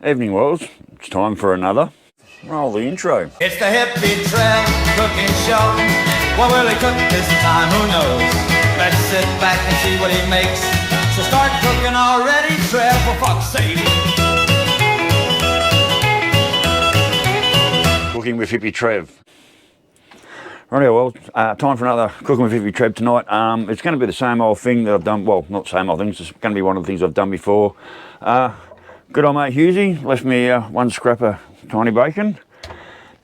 Evening, Worlds. It's time for another. Roll the intro. It's the Hippy Trev cooking show. What will he cook this time? Who knows? Let's sit back and see what he makes. So start cooking already, Trev, for fuck's sake. Cooking with Hippy Trev. Rightio, well, time for another Cooking with Hippy Trev tonight. It's going to be the same old thing that I've done. Well, not same old thing. It's just going to be one of the things I've done before. Good old mate Hughesy left me one scrap of tiny bacon,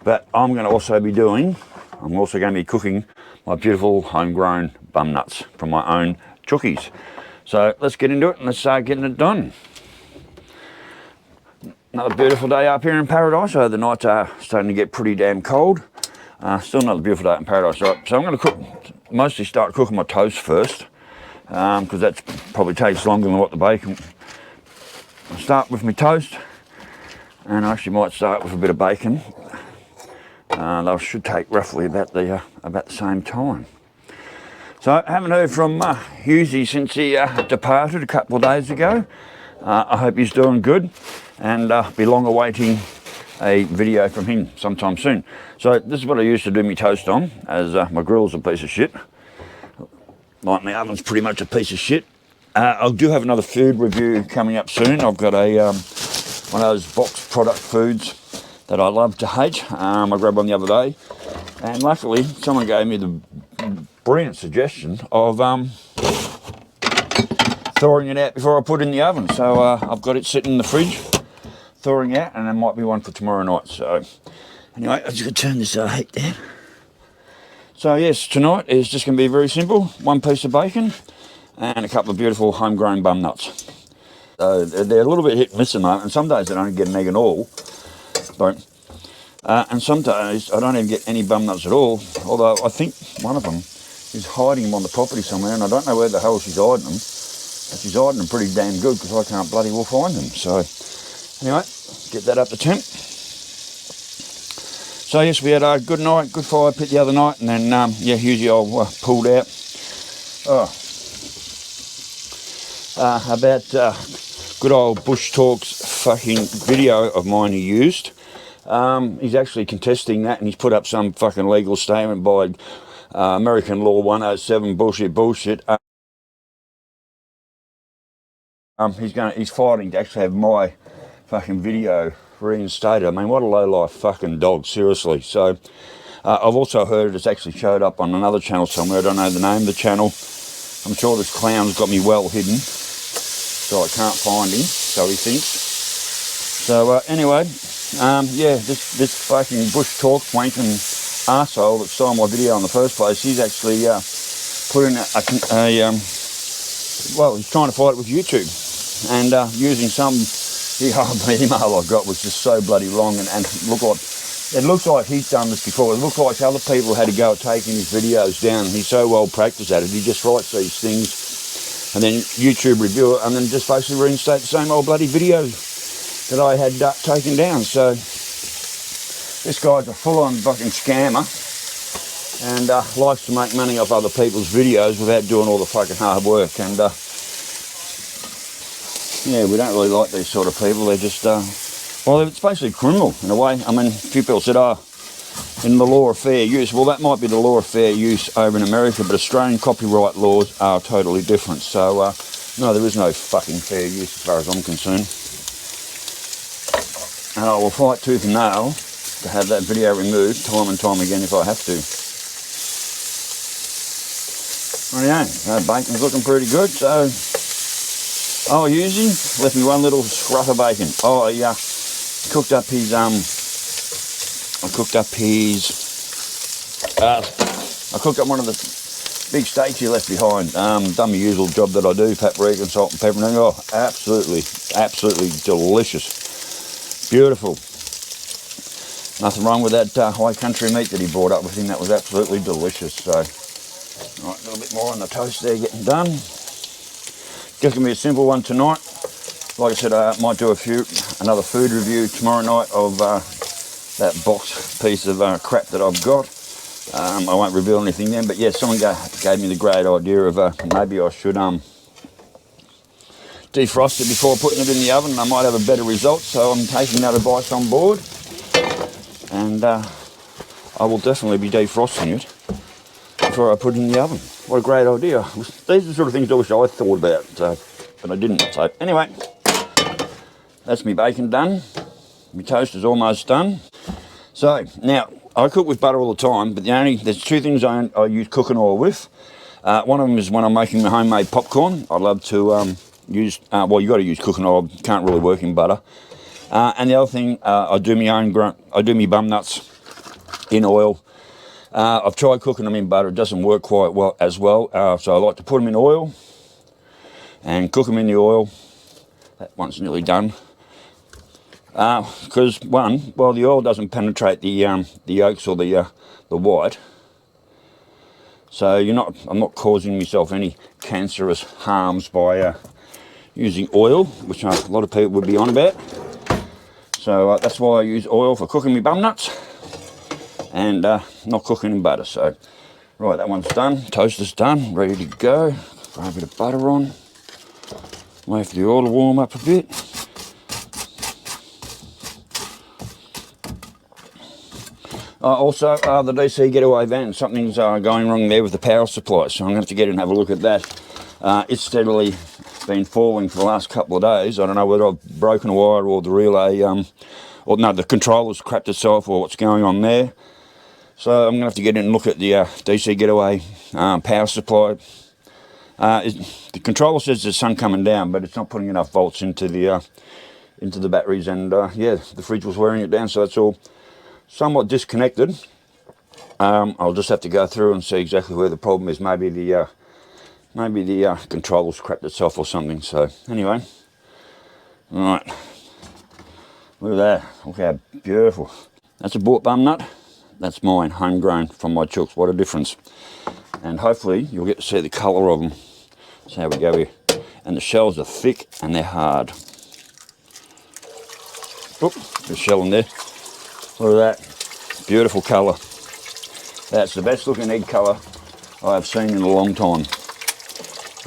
but I'm going to be cooking my beautiful homegrown bum nuts from my own chookies. So let's get into it and let's start getting it done. Another beautiful day up here in paradise. So the nights are starting to get pretty damn cold. Still another beautiful day in paradise, right? So I'm going to start cooking my toast first, because that probably takes longer than what the bacon. I'll start with my toast, and I actually might start with a bit of bacon. They should take roughly about the same time. So I haven't heard from Hughesy since he departed a couple of days ago. I hope he's doing good, and be long awaiting a video from him sometime soon. So this is what I used to do my toast on, as my grill's a piece of shit. Like my oven's pretty much a piece of shit. I do have another food review coming up soon. I've got a one of those box product foods that I love to hate. I grabbed one the other day, and luckily someone gave me the brilliant suggestion of thawing it out before I put it in the oven. So I've got it sitting in the fridge, thawing out, and there might be one for tomorrow night. So anyway, I'm just going to turn this heat down. So yes, tonight is just going to be very simple. One piece of bacon and a couple of beautiful homegrown bum nuts. So they're a little bit hit and miss at the moment, and some days I don't get an egg at all. And some days I don't even get any bum nuts at all, although I think one of them is hiding them on the property somewhere, and I don't know where the hell she's hiding them, but she's hiding them pretty damn good because I can't bloody well find them. So anyway, get that up to temp. So yes, we had a good night, good fire pit the other night, and then Hughesy pulled out. About good old Bush Talks fucking video of mine he used. He's actually contesting that, and he's put up some fucking legal statement by American Law 107 bullshit. He's fighting to actually have my fucking video reinstated. I mean, what a low-life fucking dog, seriously. So I've also heard it's actually showed up on another channel somewhere. I don't know the name of the channel. I'm sure this clown's got me well hidden, so I can't find him, so he thinks. So anyway, this fucking Bush Talk wanking arsehole that stole my video in the first place, he's actually put in he's trying to fight it with YouTube, and using some the email I got was just so bloody long, and it looks like he's done this before. It looks like other people had to go at taking his videos down. He's so well practiced at it. He just writes these things, and then YouTube review it, and then just basically reinstate the same old bloody videos that I had taken down. So this guy's a full-on fucking scammer, and likes to make money off other people's videos without doing all the fucking hard work. And we don't really like these sort of people. They're just it's basically criminal in a way. I mean, a few people said, in the law of fair use. Well, that might be the law of fair use over in America, but Australian copyright laws are totally different. So, no, there is no fucking fair use as far as I'm concerned. And I will fight tooth and nail to have that video removed time and time again if I have to. Rightio, bacon's looking pretty good, so Hughesy left me one little scrap of bacon. I cooked up his one of the big steaks he left behind. Done my usual job that I do, paprika and salt and pepper, and absolutely delicious. Beautiful. Nothing wrong with that high country meat that he brought up with him. That was absolutely delicious. So, right, a little bit more on the toast there getting done. Just going to be a simple one tonight. Like I said, I might do another food review tomorrow night of that box piece of crap that I've got. I won't reveal anything then, but yeah, someone gave me the great idea of maybe I should defrost it before putting it in the oven, and I might have a better result, so I'm taking that advice on board. And I will definitely be defrosting it before I put it in the oven. What a great idea. These are the sort of things I wish I thought about, but I didn't. So anyway, that's my bacon done. My toast is almost done. So now, I cook with butter all the time, but there's two things I use cooking oil with. One of them is when I'm making my homemade popcorn. I love to use, well, you got to use cooking oil. Can't really work in butter. And the other thing, I do my bum nuts in oil. I've tried cooking them in butter. It doesn't work quite well as well. So I like to put them in oil and cook them in the oil. That one's nearly done. Because the oil doesn't penetrate the yolks or the white. So I'm not causing myself any cancerous harms by using oil, which a lot of people would be on about. So that's why I use oil for cooking my bum nuts, and not cooking in butter. So right, that one's done. Toaster's done, ready to go. Throw a bit of butter on. Wait for the oil to warm up a bit. Also, the DC getaway van, something's going wrong there with the power supply, so I'm going to have to get in and have a look at that. It's steadily been falling for the last couple of days. I don't know whether I've broken a wire or the relay, the controller's crapped itself or what's going on there. So I'm going to have to get in and look at the DC getaway power supply. The controller says there's sun coming down, but it's not putting enough volts into the batteries, and the fridge was wearing it down, so that's all somewhat disconnected. I'll just have to go through and see exactly where the problem is. Maybe the controller's crapped itself or something. So anyway, right, look at that. Look how beautiful. That's a bought bum nut. That's mine, homegrown from my chooks. What a difference. And hopefully you'll get to see the colour of them. So how we go here. And the shells are thick and they're hard. Oop, there's a shell in there. Look at that, beautiful colour. That's the best looking egg colour I have seen in a long time.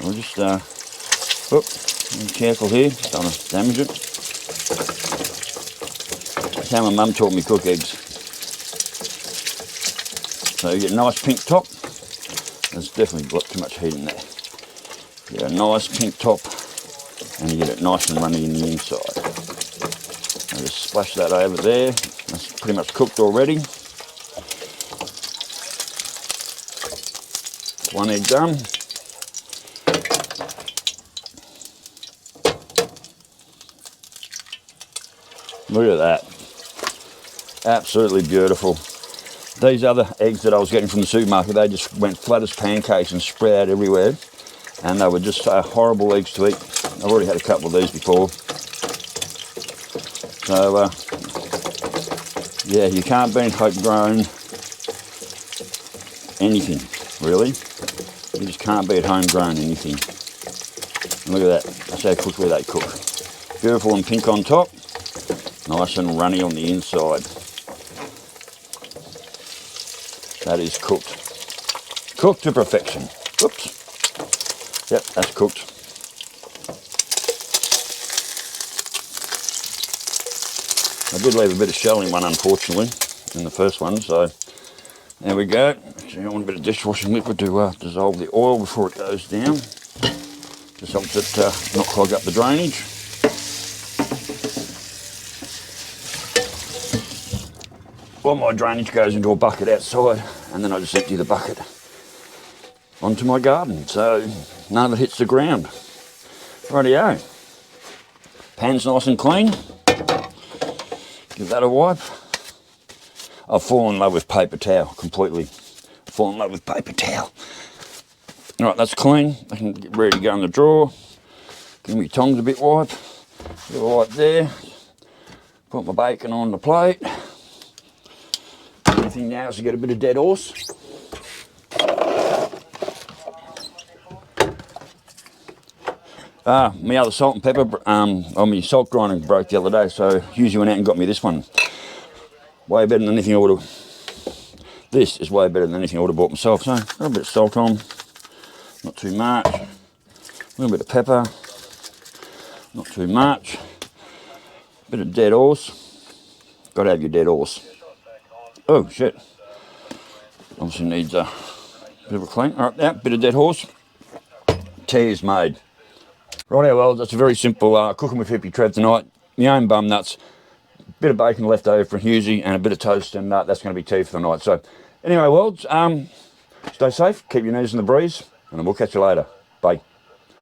I'll just, be careful here, don't want to damage it. That's how my mum taught me to cook eggs. So you get a nice pink top. There's definitely got too much heat in there. You get a nice pink top and you get it nice and runny in the inside. I'll just splash that over there. That's pretty much cooked already. One egg done. Look at that. Absolutely beautiful. These other eggs that I was getting from the supermarket, they just went flat as pancakes and spread out everywhere. And they were just horrible eggs to eat. I've already had a couple of these before. So, you can't beat homegrown anything, really. You just can't beat homegrown anything. And look at that. That's how quickly they cook. Beautiful and pink on top. Nice and runny on the inside. That is cooked. Cooked to perfection. Oops. Yep, that's cooked. I did leave a bit of shell in one, unfortunately, in the first one, so there we go. Actually, I want a bit of dishwashing liquid to dissolve the oil before it goes down. Just helps it not clog up the drainage. Well, my drainage goes into a bucket outside, and then I just empty the bucket onto my garden, so none of it hits the ground. Rightio. Pan's nice and clean. Give that a wipe. I've fallen in love with paper towel completely. Fallen in love with paper towel. All right, that's clean. I can get ready to go in the drawer. Give me tongs a bit wipe. Bit of wipe there. Put my bacon on the plate. The only thing now is to get a bit of dead horse. My other salt and pepper, my salt grinder broke the other day, so Husey went out and got me this one. Way better than anything I would have. This is way better than anything I would have bought myself. So a little bit of salt on, not too much. A little bit of pepper. Not too much. Bit of dead horse. Got to have your dead horse. Oh shit. Obviously needs a bit of a clean. All right, yeah, bit of dead horse. Tea is made. Righto, well, that's a very simple cooking with Hippy Trev tonight. My own bum nuts, bit of bacon left over from Husey, and a bit of toast, and that's going to be tea for the night. So, anyway, well, stay safe, keep your knees in the breeze, and we'll catch you later.